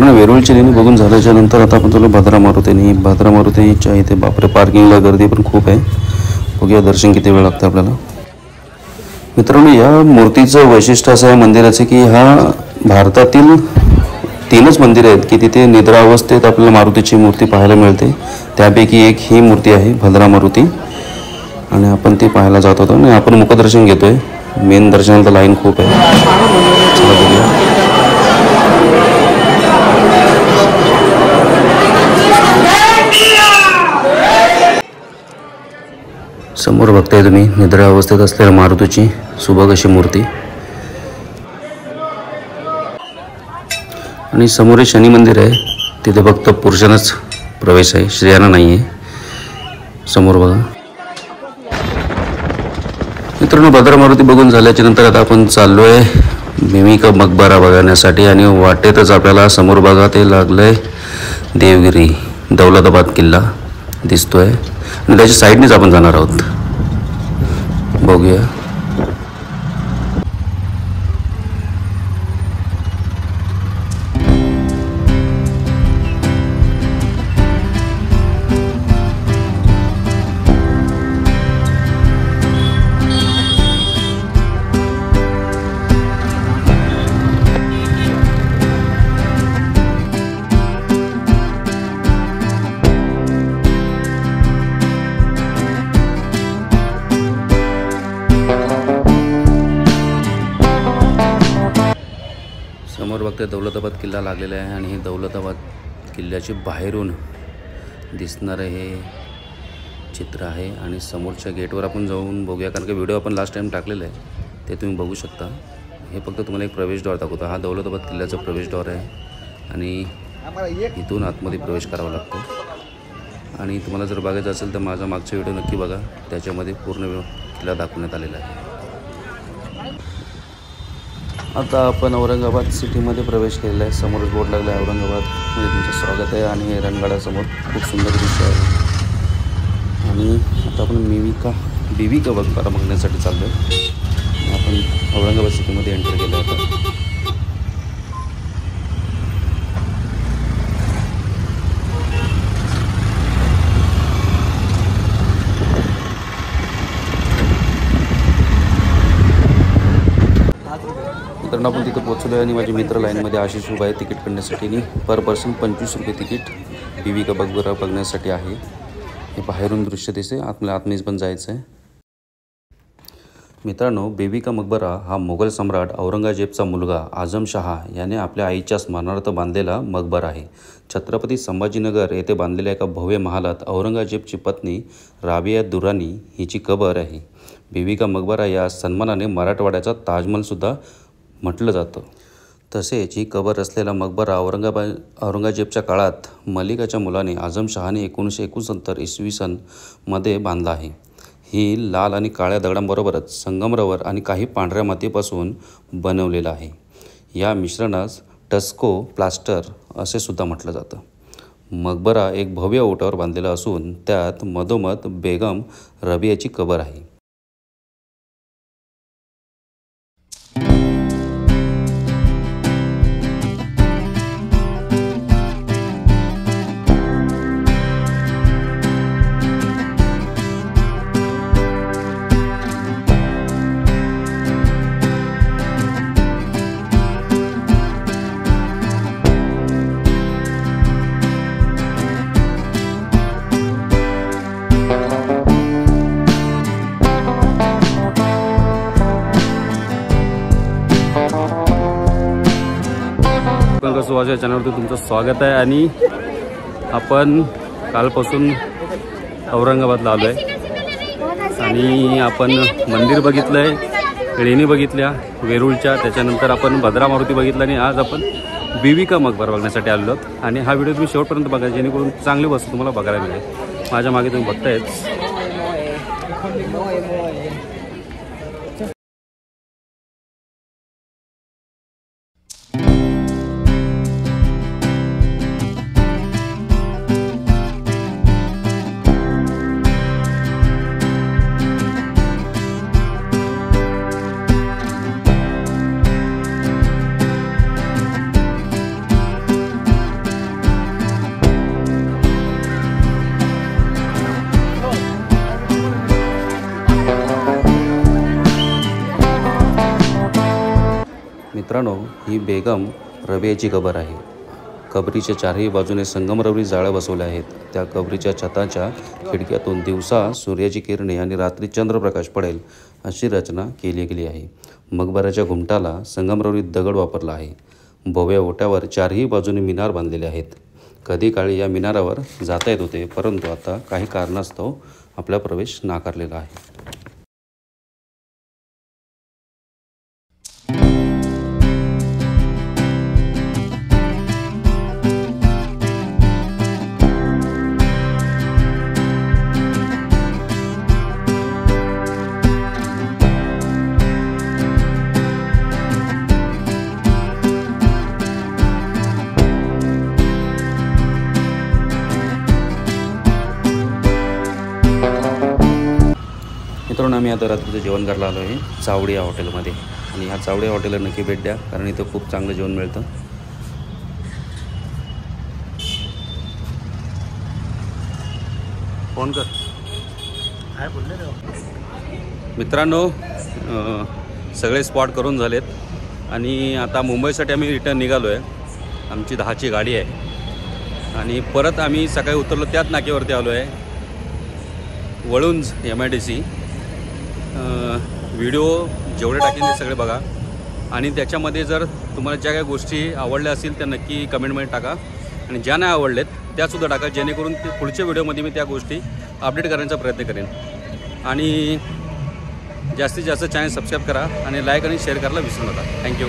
मित्रांनो वेरूळची लेणी बघून झाल्याच्या नंतर आता आपण चालू भद्रा मारुतीच्या इथे बापरे पार्किंगला गर्दी पण खूप आहे. बघूया दर्शन किती वेळ लागतं आपल्याला. मित्रांनो या मूर्तीचं वैशिष्ट्य असं आहे मंदिराचं की हा भारतातील 3च मंदिर आहेत की तिथे निद्रा अवस्थेत आपल्याला मारुतीची मूर्ती पाहायला मिळते. त्यापैकी एक ही मूर्ती आहे भद्रा मारुती आणि आपण ती पाहायला जात होतो आणि आपण मुखदर्शन घेतोय. मेन दर्शनाला लाईन खूप आहे. चला बघूया. समोर बघताय तुम्ही निद्रा अवस्थेत असलेल्या मारुतीची सुबक अशी मूर्ती आणि समोर शनी मंदिर आहे. तिथे फक्त पुरुषांनाच प्रवेश आहे, स्त्रियांना नाही आहे. समोर बघा. मित्रांनो भद्रा मारुती बघून झाल्याच्या नंतर आता आपण चाललो आहे बीबी का मकबरा बघण्यासाठी आणि वाटेतच आपल्याला समोर बघा ते लागलंय देवगिरी दौलताबाद किल्ला दिसतोय आणि त्याच्या साईडनेच आपण जाणार आहोत. बघूया. समोर बघते दौलताबाद किल्ला लागलेला आहे आणि हे दौलताबाद किल्ल्याचे बाहेरून दिसणारे हे चित्र आहे आणि समोरच्या गेटवर आपण जाऊन बघूया कारण की व्हिडिओ आपण लास्ट टाइम टाकलेला आहे ते तुम्ही बघू शकता. हे फक्त तुम्हाला एक प्रवेशद्वार दाखवतो. हा दौलताबाद किल्ल्याचा प्रवेशद्वार आहे आणि इथून आतमध्ये प्रवेश करावा लागतो आणि तुम्हाला जर बघायचं असेल तर माझा मागचा व्हिडिओ नक्की बघा. त्याच्यामध्ये पूर्ण किल्ला दाखवण्यात आलेला आहे. आता आपण औरंगाबाद सिटीमध्ये प्रवेश केलेला आहे. समोरच बोर्ड लागला आहे औरंगाबादमध्ये तुमचं स्वागत आहे आणि हे रणगाडासमोर खूप सुंदर दृश्य आहे आणि आता आपण बीबी का मकबरा बघण्यासाठी चाललो आहे. आपण औरंगाबाद सिटीमध्ये एंटर केलं आता. तर आपण तिथं पोहोचलो आणि माझे मित्र लाईनमध्ये आशिष उभा आहे तिकीट काढण्यासाठी आणि पर पर्सन 25 रुपये तिकीट बीबी का मकबरा बघण्यासाठी आहे. हे बाहेरून दृश्य दिसते. आपल्या आतमध्ये पण जायचं आहे. मित्रांनो बीबी का मकबरा हा मोगल सम्राट औरंगजेबचा मुलगा आझमशहा याने आपल्या आईच्या स्मरणार्थ बांधलेला मकबरा आहे. छत्रपती संभाजीनगर येथे बांधलेल्या एका भव्य महालात औरंगजेबची पत्नी राबिया दुरानी हिची कबर आहे. बीबी का मकबरा या सन्मानाने मराठवाड्याचा ताजमहलसुद्धा म्हटलं जातं. तसेच ही कबर असलेला मकबरा औरंगजेबच्या काळात मलिकाच्या मुलाने आझमशहाने 1969 इसवी मध्ये बांधला आहे. ही लाल आणि काळ्या दगडांबरोबरच संगमरवर आणि काही पांढऱ्या मातीपासून बनवलेला आहे. या मिश्रणास टस्को प्लास्टर असे सुद्धा म्हटलं जातं. मकबरा एक भव्य ओटावर बांधलेला असून त्यात मधोमध बेगम रबियाची कबर आहे. या चॅनलवरती तुमचं स्वागत आहे आणि आपण कालपासून औरंगाबादला आलो आहे आणि आपण मंदिर बघितलं आहे, लेणी बघितल्या वेरूळच्या, त्याच्यानंतर आपण भद्रा मारुती बघितलं आणि आज आपण बीबी का मकबरा बघण्यासाठी आलो आहोत. आणि हा व्हिडिओ तुम्ही शेवटपर्यंत बघा जेणेकरून चांगली वस्तू तुम्हाला बघायला मिळेल. माझ्या मागे तुम्ही बघतायच. मित्रांनो, ही बेगम रबियाची कबर आहे. कबरीच्या चारही बाजूने संगमरवरी जाळ्या बसवल्या आहेत. त्या कबरीच्या छताच्या खिडक्यातून दिवसा सूर्याची किरणे आणि रात्री चंद्रप्रकाश पडेल अशी रचना केली गेली आहे. मकबराच्या घुमटाला संगमरवरी दगड वापरला आहे. भव्य ओट्यावर चारही बाजूने मिनार बांधलेले आहेत. कधी काळी या मिनारावर जाता येत होते, परंतु आता काही कारणास्तव आपला प्रवेश नाकारलेला आहे. मित्रांनो, आम्ही आता रात्रीचं जेवण करायला आलो आहे चावडी या हॉटेलमध्ये. आणि ह्या चावडी या हॉटेलला नक्की भेट द्या, कारण इथं खूप चांगलं जेवण मिळतं. फोन कर. काय बोलले रे मित्रांनो, सगळे स्पॉट करून झालेत आणि आता मुंबईसाठी आम्ही रिटर्न निघालो आहे. आमची 10ची गाडी आहे आणि परत आम्ही सकाळी उतरलो त्याच नाक्यावरती आलो आहे, वळुंज MIDC. व्हिडिओ जेवढे टाकेन ते सगळे बघा आणि त्याच्यामध्ये जर तुम्हाला ज्या काही गोष्टी आवडल्या असतील त्या नक्की कमेंटमध्ये टाका आणि ज्या नाही आवडलेत त्यासुद्धा टाका, जेणेकरून ते पुढच्या व्हिडिओमध्ये मी त्या गोष्टी अपडेट करण्याचा प्रयत्न करेन. आणि जास्तीत जास्त चॅनल सबस्क्राईब करा आणि लाईक आणि शेअर करायला विसरू नका. थँक्यू.